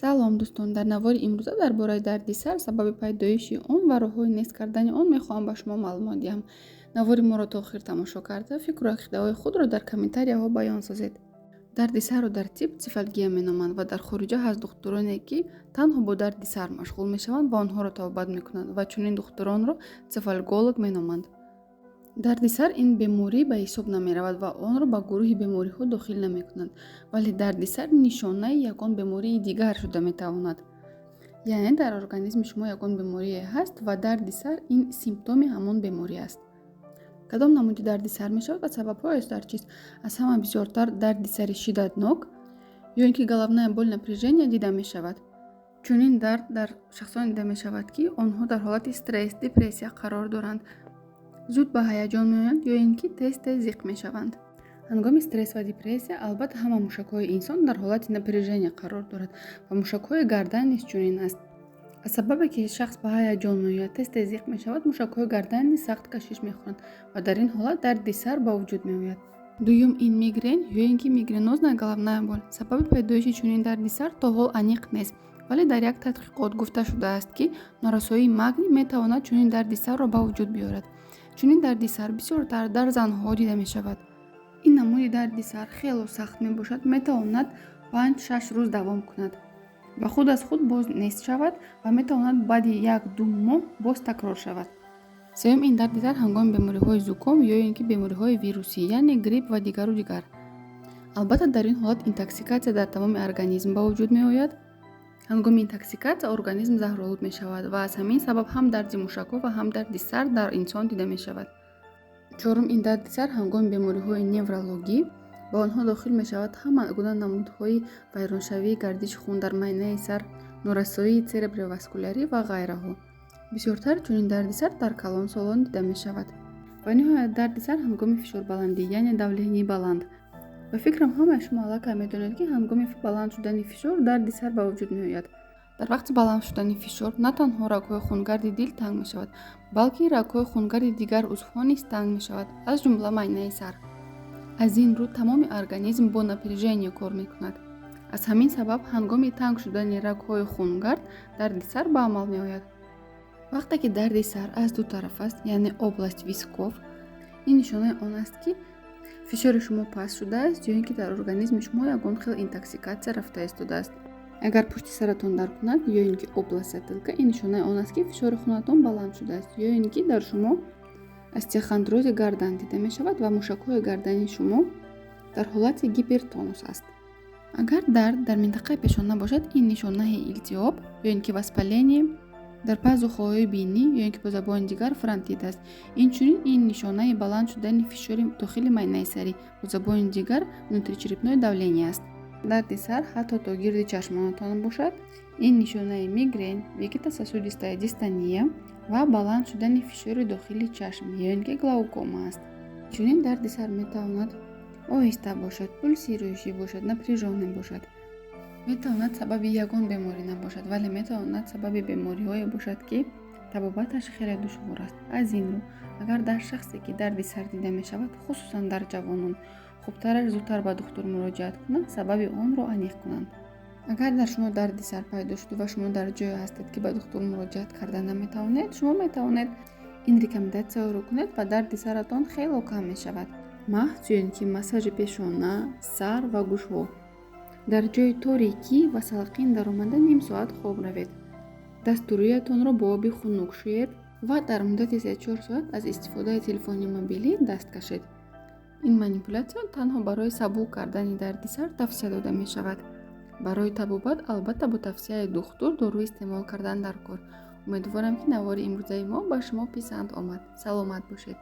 салом дӯстон, дар навори имрӯза дар бораи дарди сар, сабаби пайдоиши он ва роҳҳои нест кардани он мехоҳам ба шумо маълумот диҳам. Навори моро то охир тамошо карда, фикру ақидаҳои худро дар комментарияҳо баён созед. Дарди сарро дар тиб цефалгия меноманд ва дар хориҷа ҳаст духтуроне, ки танҳо бо дарди сар машғул мешаванд ва онҳоро табобат мекунанд ва чунин духтуронро цефалголог меноманд. дарди сар ин беморӣ ба ҳисоб намеравад ва онро ба гурӯҳи бемориҳо дохил намекунанд, вале дарди сар нишонаи ягон бемории дигар шуда метавонад. яъне дар организми шумо ягон беморие ҳаст ва дарди сар ин симптоми ҳамон беморӣ аст. кадом намуди дарди сар мешавад ва сабабҳояш дар чист? аз ҳама бисёртар дарди сари шиддатнок ё ин ки головная боль напряжения дида мешавад. чунин дард дар шахсоне дида мешавад, ки онҳо дар ҳолати стресс, депрессия қарор доранд, зуд ба ҳаяҷон меоянд ё ин ки тез зиқ мешаванд. ҳангоми стресс ва депрессия албатта ҳама мушакҳои инсон дар ҳолати напряжения қарор дорад ва мушакҳои гардан низ чунин аст. аз сабабе ки шахс ба ҳаяҷон меояд, тез зиқ мешавад, мушакҳои гардан низ сахт кашиш мехӯранд ва дар ин ҳолат дарди сар ба вуҷуд меояд. дуюм ин мигрен ё ин ки мигренозная головная боль. сабаби пайдоиши чунин дарди сар то ҳол аниқ нест, вале дар як тадқиқот гуфта шудааст, ки норасоии магний метавонад чунин дарди сарро ба вуҷуд биёрад. чунин дарди сар бисёртар дар занҳо дида мешавад. ин намуди дарди сар хело сахт мебошад, метавонад 5-6 рӯз давом кунад ва худ аз худ боз нест шавад ва метавонад баъди 1-2 моҳ боз такрор шавад. сеюм ин дарди сар ҳангоми бемориҳои зуком ё ин ки бемориҳои вирусӣ, яъне грипп ва дигару дигар. албатта дар ин ҳолат интоксикатсия дар тамоми организм ба вуҷуд меояд. ҳангоми интоксикатсия организм заҳролуд мешавад ва аз ҳамин сабаб ҳам дарди мушакҳо ва ҳам дарди сар дар инсон дида мешавад. чорум ин дарди сар ҳангоми бемориҳои неврологӣ, ба онҳо дохил мешавад ҳама гуна намудҳои вайроншавии гардиши хун дар майнаи сар, норасоии цереброваскулярӣ ва ғайраҳо. бисёртар чунин дарди сар дар калонсолон дида мешавад. ва ниҳоят дарди сар ҳангоми фишорбаландӣ, яъне давлении баланд. ба фикрам ҳамаи шумо аллакай медонед, ки ҳангоми баланд шудани фишор дарди сар ба вуҷуд меояд. дар вақти баланд шудани фишор на танҳо рагҳои хунгарди дил танг мешавад, балки рагҳои хунгарди дигар узвҳо низ танг мешавад, аз ҷумла майнаи сар. аз ин рӯ тамоми организм бо напряжение кор мекунад. аз ҳамин сабаб ҳангоми танг шудани рагҳои хунгард дарди сар ба амал меояд. вақте ки дарди сар аз ду тараф аст, яъне область висков, ин нишонаи он аст, ки фишори шумо паст шудааст ё ин ки дар организми шумо ягон хел интоксикатсия рафта истодааст. агар пушти саратон дард кунад ё ин ки област затилка, ин нишонаи он аст, ки фишори хунатон баланд шудааст ё ин ки дар шумо остеохондрози гардан дида мешавад ва мушакҳои гардани шумо дар ҳолати гипертонус аст. агар дард дар минтақаи пешона бошад, ин нишонаи илтиҳоб ё ин ки воспаление дар пазухаҳои бинӣ ё ин ки бо забони дигар фронтит аст. инчунин ин нишонаи баланд шудани фишори дохили майнаи сарӣ, бо забони дигар внутричерепное давление аст. дарди сар ҳатто то гирди чашмонатон бошад, ин нишонаи мигрен, вегетососудистая дистония ва баланд шудани фишори дохили чашм ё ин ки глаукома аст. чунин дарди сар метавонад оҳиста бошад, пулсирующий бошад, напряжённый бошад. метавонад сабаби ягон беморӣ набошад, вале метавонад сабаби бемориҳое бошад, ки табобаташ хеле душвор аст. аз ин рӯ агар дар шахсе ки дарди сар дида мешавад, хусусан дар ҷавонон, хубтараш зудтар ба духтур муроҷиат кунанд, сабаби онро аниқ кунанд. агар дар шумо дарди сар пайдо шуд ва шумо дар ҷое ҳастед, ки ба духтур муроҷиат карда наметавонед, шумо метавонед ин рекомендатсияҳоро кунед ва дарди саратон хело кам мешавад. маҳз ё ин ки массажи пешона, сар ва гӯшҳо. дар ҷои торикӣ ва салқин даромада ним соат хоб равед. дастурӯятонро бо оби хунук шӯед ва дар муддати 3-4 соат аз истифодаи телефони мобилӣ даст кашед. ин манипулятсия танҳо барои сабук кардани дарди сар тавсия дода мешавад. барои табобат албатта бо тавсияи духтур дору истеъмол кардан дар кор. умедворам, ки навори имрӯзаи мо ба шумо писанд омад. саломат бошед.